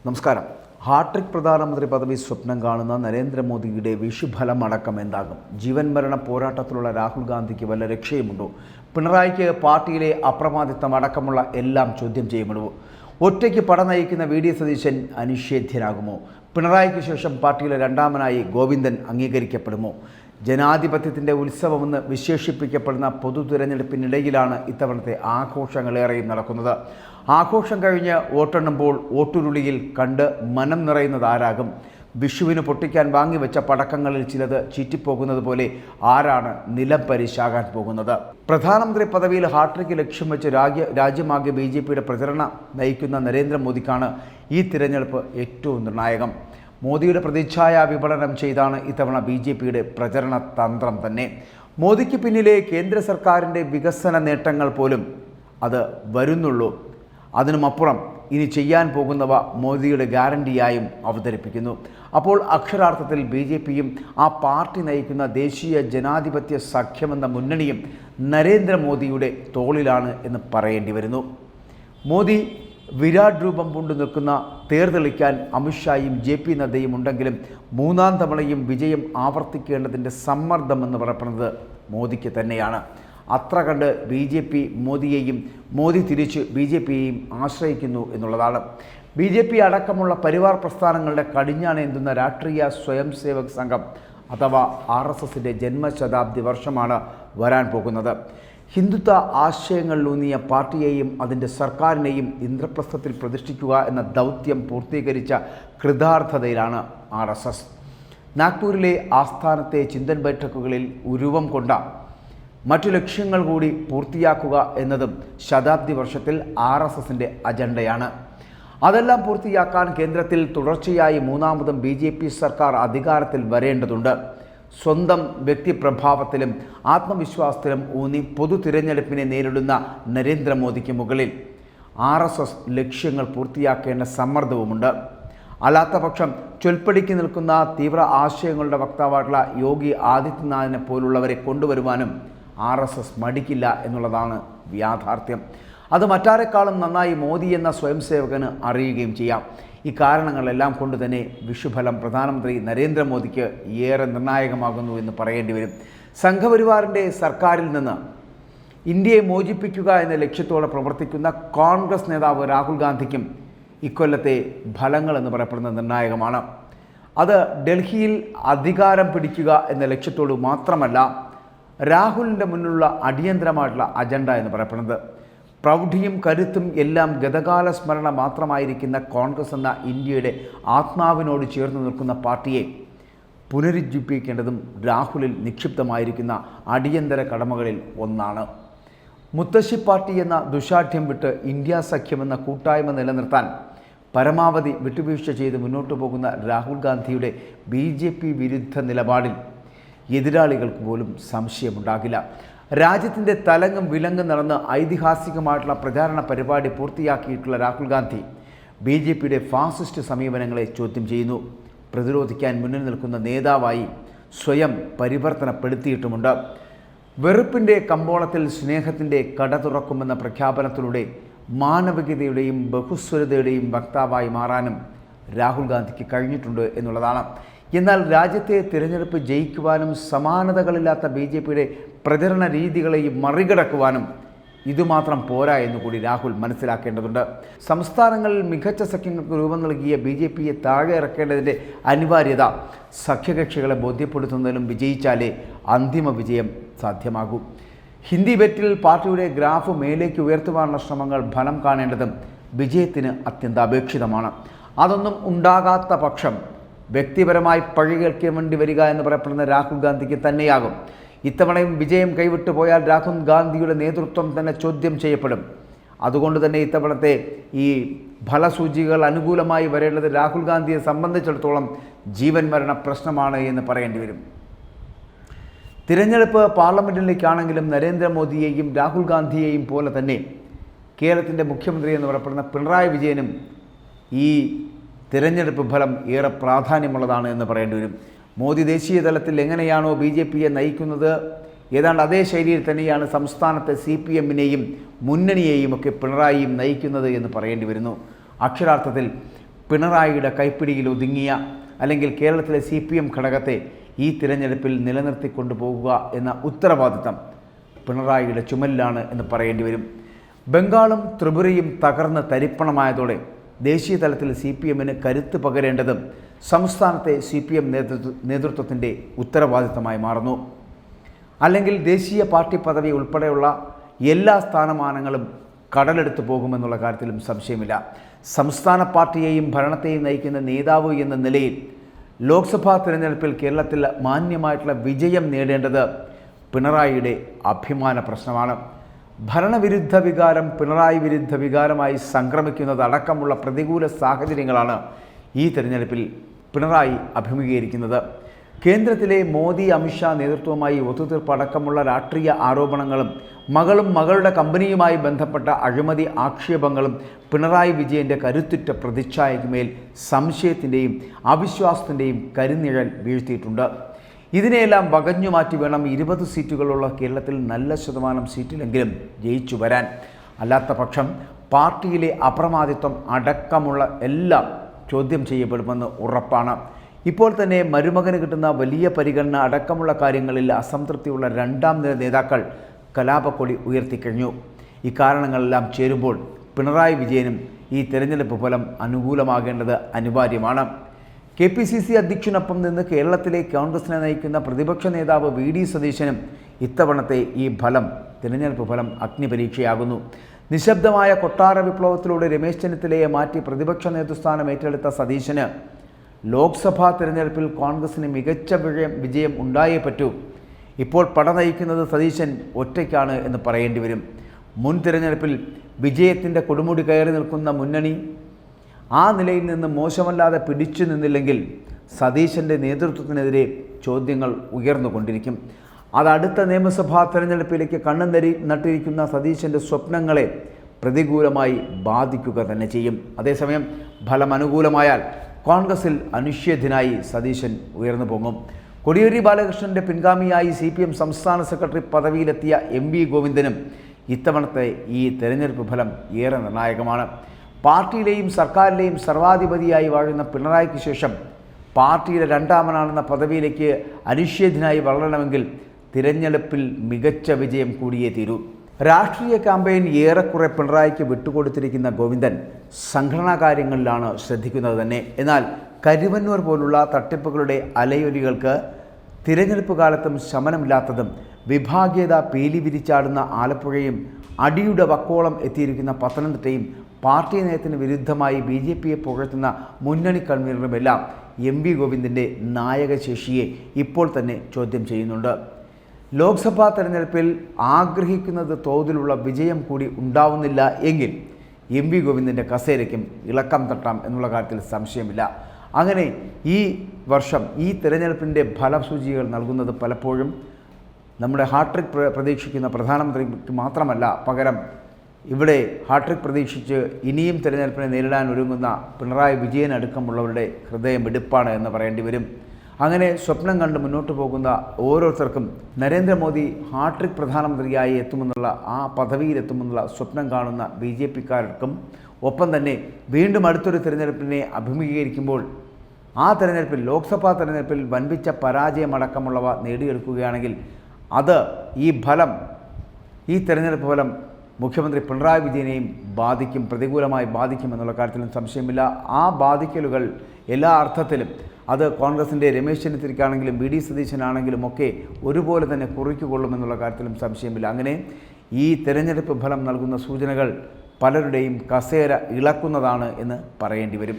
നമസ്കാരം. ഹാട്രിക് പ്രധാനമന്ത്രി പദവി സ്വപ്നം കാണുന്ന നരേന്ദ്രമോദിയുടെ വിഷുഫലം അടക്കം എന്താകും? ജീവൻ മരണ പോരാട്ടത്തിലുള്ള രാഹുൽ ഗാന്ധിക്ക് വല്ല രക്ഷയുമുണ്ടോ? പിണറായിക്ക് പാർട്ടിയിലെ അപ്രമാദിത്വം അടക്കമുള്ള എല്ലാം ചോദ്യം ചെയ്യപ്പെടുമോ? ഒറ്റയ്ക്ക് പട നയിക്കുന്ന വി.ഡി. സതീശൻ അനിഷേധ്യനാകുമോ? പിണറായിക്ക് ശേഷം പാർട്ടിയിലെ രണ്ടാമനായി ഗോവിന്ദൻ അംഗീകരിക്കപ്പെടുമോ? ജനാധിപത്യത്തിൻ്റെ ഉത്സവമെന്ന് വിശേഷിപ്പിക്കപ്പെടുന്ന പൊതു തിരഞ്ഞെടുപ്പിനിടയിലാണ് ഇത്തവണത്തെ ആഘോഷങ്ങളേറെയും നടക്കുന്നത്. ആഘോഷം കഴിഞ്ഞ് വോട്ടെണ്ണുമ്പോൾ വോട്ടുരുളിയിൽ കണ്ട് മനം നിറയുന്നത് ആരാകും? വിഷുവിന് പൊട്ടിക്കാൻ വാങ്ങിവെച്ച പടക്കങ്ങളിൽ ചിലത് ചീറ്റിപ്പോകുന്നത് പോലെ ആരാണ് നിലം പരിശാകാൻ പോകുന്നത്? പ്രധാനമന്ത്രി പദവിയിൽ ഹാട്രിക്ക് ലക്ഷ്യം വെച്ച് രാജ്യമാകെ BJPയുടെ പ്രചരണം നയിക്കുന്ന നരേന്ദ്രമോദിക്കാണ് ഈ തിരഞ്ഞെടുപ്പ് ഏറ്റവും നിർണായകം. മോദിയുടെ പ്രതിച്ഛായ വിപണനം ചെയ്താണ് ഇത്തവണ BJPയുടെ പ്രചരണ തന്ത്രം തന്നെ. മോദിക്ക് പിന്നിലെ കേന്ദ്ര സർക്കാരിൻ്റെ വികസന നേട്ടങ്ങൾ പോലും അത് വരുന്നുള്ളൂ. അതിനുമപ്പുറം ഇനി ചെയ്യാൻ പോകുന്നവ മോദിയുടെ ഗ്യാരണ്ടിയായും അവതരിപ്പിക്കുന്നു. അപ്പോൾ അക്ഷരാർത്ഥത്തിൽ BJPയും ആ പാർട്ടി നയിക്കുന്ന ദേശീയ ജനാധിപത്യ സഖ്യമെന്ന മുന്നണിയും നരേന്ദ്രമോദിയുടെ തോളിലാണ് എന്ന് പറയേണ്ടി വരുന്നു. മോദി വിരാട് രൂപം പൂണ്ടു നിൽക്കുന്ന തേർതെളിക്കാൻ അമിത്ഷായും JP നദ്ദയും ഉണ്ടെങ്കിലും മൂന്നാം തവണയും വിജയം ആവർത്തിക്കേണ്ടതിൻ്റെ സമ്മർദ്ദമെന്ന് പറയപ്പെടുന്നത് മോദിക്ക് തന്നെയാണ്. അത്ര കണ്ട് BJP മോദിയെയും മോദി തിരിച്ച് BJPയെയും ആശ്രയിക്കുന്നു എന്നുള്ളതാണ്. BJP അടക്കമുള്ള പരിവാർ പ്രസ്ഥാനങ്ങളുടെ കടിഞ്ഞാണേന്തുന്ന രാഷ്ട്രീയ സ്വയം സേവക് സംഘം അഥവാ RSSൻ്റെ ജന്മശതാബ്ദി വർഷമാണ് വരാൻ പോകുന്നത്. ഹിന്ദുത്വ ആശയങ്ങളിലൂന്നിയ പാർട്ടിയെയും അതിൻ്റെ സർക്കാരിനെയും ഇന്ദ്രപ്രസ്ഥത്തിൽ പ്രതിഷ്ഠിക്കുക എന്ന ദൗത്യം പൂർത്തീകരിച്ച കൃതാർത്ഥതയിലാണ് RSS. നാഗ്പൂരിലെ ആസ്ഥാനത്തെ ചിന്തൻ ബൈഠക്കുകളിൽ ഉരുവം കൊണ്ട മറ്റു ലക്ഷ്യങ്ങൾ കൂടി പൂർത്തിയാക്കുക എന്നതും ശതാബ്ദി വർഷത്തിൽ RSSൻ്റെ അജണ്ടയാണ്. അതെല്ലാം പൂർത്തിയാക്കാൻ കേന്ദ്രത്തിൽ തുടർച്ചയായി മൂന്നാമതും BJP സർക്കാർ അധികാരത്തിൽ വരേണ്ടതുണ്ട്. സ്വന്തം വ്യക്തിപ്രഭാവത്തിലും ആത്മവിശ്വാസത്തിലും ഊന്നി പൊതു തിരഞ്ഞെടുപ്പിനെ നേരിടുന്ന നരേന്ദ്രമോദിക്ക് മുകളിൽ RSS ലക്ഷ്യങ്ങൾ പൂർത്തിയാക്കേണ്ട സമ്മർദ്ദവുമുണ്ട്. അല്ലാത്തപക്ഷം ചൊൽപ്പടിക്ക് നിൽക്കുന്ന തീവ്ര ആശയങ്ങളുടെ വക്താവായിട്ടുള്ള യോഗി ആദിത്യനാഥിനെ പോലുള്ളവരെ കൊണ്ടുവരുവാനും RSS മടിക്കില്ല എന്നുള്ളതാണ് യാഥാർത്ഥ്യം. അത് മറ്റാരെക്കാളും നന്നായി മോദി എന്ന സ്വയം സേവകന് അറിയുകയും ചെയ്യാം. ഈ കാരണങ്ങളെല്ലാം കൊണ്ട് തന്നെ വിഷുഫലം പ്രധാനമന്ത്രി നരേന്ദ്രമോദിക്ക് ഏറെ നിർണായകമാകുന്നു എന്ന് പറയേണ്ടി വരും. സംഘപരിവാറിൻ്റെ സർക്കാരിൽ നിന്ന് ഇന്ത്യയെ മോചിപ്പിക്കുക എന്ന ലക്ഷ്യത്തോടെ പ്രവർത്തിക്കുന്ന കോൺഗ്രസ് നേതാവ് രാഹുൽ ഗാന്ധിക്കും ഇക്കൊല്ലത്തെ ഫലങ്ങൾ എന്ന് പറയപ്പെടുന്നത് നിർണായകമാണ്. അത് ഡൽഹിയിൽ അധികാരം പിടിക്കുക എന്ന ലക്ഷ്യത്തോട് മാത്രമല്ല, രാഹുലിൻ്റെ മുന്നിലുള്ള അടിയന്തരമായിട്ടുള്ള അജണ്ട എന്ന് പറയപ്പെടുന്നത് പ്രൗഢിയും കരുത്തും എല്ലാം ഗതകാല സ്മരണ മാത്രമായിരിക്കുന്ന കോൺഗ്രസ് എന്ന ഇന്ത്യയുടെ ആത്മാവിനോട് ചേർന്ന് നിൽക്കുന്ന പാർട്ടിയെ പുനരുജ്ജീവിപ്പിക്കേണ്ടതും രാഹുലിൽ നിക്ഷിപ്തമായിരിക്കുന്ന അടിയന്തര കടമകളിൽ ഒന്നാണ്. മുത്തശ്ശി പാർട്ടി എന്ന ദുശാഠ്യം വിട്ട് ഇന്ത്യ സഖ്യമെന്ന കൂട്ടായ്മ നിലനിർത്താൻ പരമാവധി വിട്ടുവീഴ്ച ചെയ്ത് മുന്നോട്ടു പോകുന്ന രാഹുൽ ഗാന്ധിയുടെ BJP വിരുദ്ധ നിലപാടിൽ എതിരാളികൾക്ക് പോലും സംശയമുണ്ടാകില്ല. രാജ്യത്തിൻ്റെ തലങ്ങും വിലങ്ങും നടന്ന് ഐതിഹാസികമായിട്ടുള്ള പ്രചാരണ പരിപാടി പൂർത്തിയാക്കിയിട്ടുള്ള രാഹുൽ ഗാന്ധി BJPയുടെ ഫാസിസ്റ്റ് സമീപനങ്ങളെ ചോദ്യം ചെയ്യുന്നു. പ്രതിരോധിക്കാൻ മുന്നിൽ നിൽക്കുന്ന നേതാവായി സ്വയം പരിവർത്തനപ്പെടുത്തിയിട്ടുമുണ്ട്. വെറുപ്പിൻ്റെ കമ്പോളത്തിൽ സ്നേഹത്തിൻ്റെ കട തുറക്കുമെന്ന പ്രഖ്യാപനത്തിലൂടെ മാനവികതയുടെയും ബഹുസ്വരതയുടെയും വക്താവായി മാറാനും രാഹുൽ ഗാന്ധിക്ക് കഴിഞ്ഞിട്ടുണ്ട് എന്നുള്ളതാണ്. എന്നാൽ രാജ്യത്തെ തിരഞ്ഞെടുപ്പ് ജയിക്കുവാനും സമാനതകളില്ലാത്ത BJPയുടെ പ്രചരണ രീതികളെയും മറികടക്കുവാനും ഇതുമാത്രം പോരാ എന്നുകൂടി രാഹുൽ മനസ്സിലാക്കേണ്ടതുണ്ട്. സംസ്ഥാനങ്ങളിൽ മികച്ച സഖ്യങ്ങൾക്ക് രൂപം നൽകിയ BJPയെ താഴെ ഇറക്കേണ്ടതിൻ്റെ അനിവാര്യത സഖ്യകക്ഷികളെ ബോധ്യപ്പെടുത്തുന്നതിലും വിജയിച്ചാലേ അന്തിമ വിജയം സാധ്യമാകൂ. ഹിന്ദി ബെറ്റിൽ പാർട്ടിയുടെ ഗ്രാഫ് മേലേക്ക് ഉയർത്തുവാനുള്ള ശ്രമങ്ങൾ ഫലം കാണേണ്ടതും വിജയത്തിന് അത്യന്താപേക്ഷിതമാണ്. അതൊന്നും ഉണ്ടാകാത്ത പക്ഷം വ്യക്തിപരമായി പഴി കേൾക്കേണ്ടി വരിക എന്ന് പറയപ്പെടുന്ന രാഹുൽ ഗാന്ധിക്ക് തന്നെയാകും. ഇത്തവണയും വിജയം കൈവിട്ടു പോയാൽ രാഹുൽ ഗാന്ധിയുടെ നേതൃത്വം തന്നെ ചോദ്യം ചെയ്യപ്പെടും. അതുകൊണ്ട് തന്നെ ഇത്തവണത്തെ ഈ ഫലസൂചികകൾ അനുകൂലമായി വരേണ്ടത് രാഹുൽ ഗാന്ധിയെ സംബന്ധിച്ചിടത്തോളം ജീവൻ മരണ പ്രശ്നമാണ് എന്ന് പറയേണ്ടി വരും. തിരഞ്ഞെടുപ്പ് പാർലമെൻറ്റിലേക്കാണെങ്കിലും നരേന്ദ്രമോദിയെയും രാഹുൽ ഗാന്ധിയെയും പോലെ തന്നെ കേരളത്തിൻ്റെ മുഖ്യമന്ത്രി എന്ന് പറയപ്പെടുന്ന പിണറായി വിജയനും ഈ തിരഞ്ഞെടുപ്പ് ഫലം ഏറെ പ്രാധാന്യമുള്ളതാണ് എന്ന് പറയേണ്ടി വരും. മോദി ദേശീയ തലത്തിൽ എങ്ങനെയാണോ BJPയെ നയിക്കുന്നത് ഏതാണ്ട് അതേ ശൈലിയിൽ തന്നെയാണ് സംസ്ഥാനത്തെ CPMനെയും മുന്നണിയെയും ഒക്കെ പിണറായിയും നയിക്കുന്നത് എന്ന് പറയേണ്ടി വരുന്നു. അക്ഷരാർത്ഥത്തിൽ പിണറായിയുടെ കൈപ്പിടിയിൽ ഒതുങ്ങിയ അല്ലെങ്കിൽ കേരളത്തിലെ CPM ഘടകത്തെ ഈ തിരഞ്ഞെടുപ്പിൽ നിലനിർത്തിക്കൊണ്ടുപോകുക എന്ന ഉത്തരവാദിത്തം പിണറായിയുടെ ചുമലിലാണ് എന്ന് പറയേണ്ടി വരും. ബംഗാളും ത്രിപുരയും തകർന്ന് തരിപ്പണമായതോടെ ദേശീയ തലത്തിൽ CPMന് കരുത്ത് പകരേണ്ടതും സംസ്ഥാനത്തെ CPM നേതൃത്വത്തിൻ്റെ ഉത്തരവാദിത്തമായി മാറുന്നു. അല്ലെങ്കിൽ ദേശീയ പാർട്ടി പദവി ഉൾപ്പെടെയുള്ള എല്ലാ സ്ഥാനമാനങ്ങളും കടലെടുത്തു പോകുമെന്നുള്ള കാര്യത്തിലും സംശയമില്ല. സംസ്ഥാന പാർട്ടിയെയും ഭരണത്തെയും നയിക്കുന്ന നേതാവ് എന്ന നിലയിൽ ലോക്സഭാ തിരഞ്ഞെടുപ്പിൽ കേരളത്തിൽ മാന്യമായിട്ടുള്ള വിജയം നേടേണ്ടത് പിണറായിയുടെ അഭിമാന പ്രശ്നമാണ്. ഭരണവിരുദ്ധ വികാരം പിണറായി വിരുദ്ധ വികാരമായി സംക്രമിക്കുന്നതടക്കമുള്ള പ്രതികൂല സാഹചര്യങ്ങളാണ് ഈ തിരഞ്ഞെടുപ്പിൽ പിണറായി അഭിമുഖീകരിക്കുന്നത്. കേന്ദ്രത്തിലെ മോദി അമിത്ഷാ നേതൃത്വവുമായി ഒത്തുതീർപ്പടക്കമുള്ള രാഷ്ട്രീയ ആരോപണങ്ങളും മകളും മകളുടെ കമ്പനിയുമായി ബന്ധപ്പെട്ട അഴിമതി ആക്ഷേപങ്ങളും പിണറായി വിജയൻ്റെ കരുത്തുറ്റ പ്രതിച്ഛായയ്ക്കുമേൽ സംശയത്തിൻ്റെയും അവിശ്വാസത്തിൻ്റെയും കരിനിഴൽ വീഴ്ത്തിയിട്ടുണ്ട്. ഇതിനെയെല്ലാം വകഞ്ഞു മാറ്റി വേണം 20 സീറ്റുകളുള്ള കേരളത്തിൽ നല്ല ശതമാനം സീറ്റിലെങ്കിലും ജയിച്ചു വരാൻ. അല്ലാത്ത പക്ഷം പാർട്ടിയിലെ അപ്രമാദിത്വം അടക്കമുള്ള എല്ലാം ചോദ്യം ചെയ്യപ്പെടുമെന്ന് ഉറപ്പാണ്. ഇപ്പോൾ തന്നെ മരുമകന് കിട്ടുന്ന വലിയ പരിഗണന അടക്കമുള്ള കാര്യങ്ങളിൽ അസംതൃപ്തിയുള്ള രണ്ടാം നിര നേതാക്കൾ കലാപക്കൊടി ഉയർത്തിക്കഴിഞ്ഞു. ഇക്കാരണങ്ങളെല്ലാം ചേരുമ്പോൾ പിണറായി വിജയനും ഈ തെരഞ്ഞെടുപ്പ് ഫലം അനുകൂലമാകേണ്ടത് അനിവാര്യമാണ്. KPCC അധ്യക്ഷനൊപ്പം നിന്ന് കേരളത്തിലെ കോൺഗ്രസിനെ നയിക്കുന്ന പ്രതിപക്ഷ നേതാവ് VD സതീശനും ഇത്തവണത്തെ ഈ തിരഞ്ഞെടുപ്പ് ഫലം അഗ്നിപരീക്ഷയാകുന്നു. നിശബ്ദമായ കൊട്ടാര വിപ്ലവത്തിലൂടെ രമേശ് ചെന്നിത്തലയെ മാറ്റി പ്രതിപക്ഷ നേതൃസ്ഥാനം ഏറ്റെടുത്ത സതീശന് ലോക്സഭാ തിരഞ്ഞെടുപ്പിൽ കോൺഗ്രസിന് മികച്ച വിജയം ഉണ്ടായേ പറ്റൂ. ഇപ്പോൾ പട നയിക്കുന്നത് സതീശൻ ഒറ്റയ്ക്കാണ് എന്ന് പറയേണ്ടി വരും. മുൻ തിരഞ്ഞെടുപ്പിൽ വിജയത്തിൻ്റെ കൊടുമുടി കയറി നിൽക്കുന്ന മുന്നണി ആ നിലയിൽ നിന്ന് മോശമല്ലാതെ പിടിച്ചു നിന്നില്ലെങ്കിൽ സതീശൻ്റെ നേതൃത്വത്തിനെതിരെ ചോദ്യങ്ങൾ ഉയർന്നുകൊണ്ടിരിക്കും. അത് അടുത്ത നിയമസഭാ തിരഞ്ഞെടുപ്പിലേക്ക് നട്ടിരിക്കുന്ന സതീശൻ്റെ സ്വപ്നങ്ങളെ പ്രതികൂലമായി ബാധിക്കുക തന്നെ ചെയ്യും. അതേസമയം ഫലം അനുകൂലമായാൽ കോൺഗ്രസിൽ അനിശ്ചിതനായി സതീശൻ ഉയർന്നു പോകും. കോടിയേരി ബാലകൃഷ്ണൻ്റെ പിൻഗാമിയായി CPM സംസ്ഥാന സെക്രട്ടറി പദവിയിലെത്തിയ MV ഗോവിന്ദനും ഇത്തവണത്തെ ഈ തെരഞ്ഞെടുപ്പ് ഫലം ഏറെ നിർണായകമാണ്. പാർട്ടിയിലെയും സർക്കാരിലെയും സർവാധിപതിയായി വാഴുന്ന പിണറായിക്ക് ശേഷം പാർട്ടിയുടെ രണ്ടാമനാണെന്ന പദവിയിലേക്ക് അനിശ്ചിതനായി വളരണമെങ്കിൽ തിരഞ്ഞെടുപ്പിൽ മികച്ച വിജയം കൂടിയേ തീരൂ. രാഷ്ട്രീയ ക്യാമ്പയിൻ ഏറെക്കുറെ പിണറായിക്ക് വിട്ടുകൊടുത്തിരിക്കുന്ന ഗോവിന്ദൻ സംഘടനാ കാര്യങ്ങളിലാണ് ശ്രദ്ധിക്കുന്നത് തന്നെ. എന്നാൽ കരുവന്നൂർ പോലുള്ള തട്ടിപ്പുകളുടെ അലയൊലികൾക്ക് തിരഞ്ഞെടുപ്പ് കാലത്തും ശമനമില്ലാത്തതും വിഭാഗീയത പീലി വിരിച്ചാടുന്ന ആലപ്പുഴയും അടിയുടെ വക്കോളം എത്തിയിരിക്കുന്ന പത്തനംതിട്ടയും പാർട്ടി നയത്തിന് വിരുദ്ധമായി BJPയെ പുകഴ്ത്തുന്ന മുന്നണി കൺവീനറുമെല്ലാം MV ഗോവിന്ദൻ്റെ നായകശേഷിയെ ഇപ്പോൾ തന്നെ ചോദ്യം ചെയ്യുന്നുണ്ട്. ലോക്സഭാ തെരഞ്ഞെടുപ്പിൽ ആഗ്രഹിക്കുന്നത് തോതിലുള്ള വിജയം കൂടി ഉണ്ടാവുന്നില്ല എങ്കിൽ MV ഗോവിന്ദൻ്റെ കസേരയ്ക്കും ഇളക്കം തട്ടാം എന്നുള്ള കാര്യത്തിൽ സംശയമില്ല. അങ്ങനെ ഈ വർഷം ഈ തെരഞ്ഞെടുപ്പിൻ്റെ ഫലസൂചികൾ നൽകുന്നത് പലപ്പോഴും നമ്മുടെ ഹാട്രിക് പ്രതീക്ഷിക്കുന്ന പ്രധാനമന്ത്രിക്ക് മാത്രമല്ല, പകരം ഇവിടെ ഹാട്രിക് പ്രതീക്ഷിച്ച് ഇനിയും തിരഞ്ഞെടുപ്പിനെ നേരിടാൻ ഒരുങ്ങുന്ന പിണറായി വിജയൻ അടക്കമുള്ളവരുടെ ഹൃദയം വെടിപ്പാണ് എന്ന് പറയേണ്ടി വരും. അങ്ങനെ സ്വപ്നം കണ്ട് മുന്നോട്ട് പോകുന്ന ഓരോരുത്തർക്കും നരേന്ദ്രമോദി ഹാട്രിക് പ്രധാനമന്ത്രിയായി എത്തുമെന്നുള്ള ആ പദവിയിലെത്തുമെന്നുള്ള സ്വപ്നം കാണുന്ന BJPക്കാർക്കും ഒപ്പം തന്നെ വീണ്ടും അടുത്തൊരു തിരഞ്ഞെടുപ്പിനെ അഭിമുഖീകരിക്കുമ്പോൾ ആ തിരഞ്ഞെടുപ്പിൽ ലോക്സഭാ തിരഞ്ഞെടുപ്പിൽ വൻപിച്ച പരാജയമടക്കമുള്ളവ നേടിയെടുക്കുകയാണെങ്കിൽ അത് ഈ തിരഞ്ഞെടുപ്പ് ഫലം മുഖ്യമന്ത്രി പിണറായി വിജയനെയും പ്രതികൂലമായി ബാധിക്കും എന്നുള്ള കാര്യത്തിലും സംശയമില്ല. ആ ബാധിക്കലുകൾ എല്ലാ അർത്ഥത്തിലും അത് കോൺഗ്രസിൻ്റെ രമേശ് ചെന്നിത്തലയ്ക്കാണെങ്കിലും VD സതീശനാണെങ്കിലും ഒക്കെ ഒരുപോലെ തന്നെ കുറിക്കുകൊള്ളുമെന്നുള്ള കാര്യത്തിലും സംശയമില്ല. അങ്ങനെ ഈ തിരഞ്ഞെടുപ്പ് ഫലം നൽകുന്ന സൂചനകൾ പലരുടെയും കസേര ഇളക്കുന്നതാണ് എന്ന് പറയേണ്ടി വരും.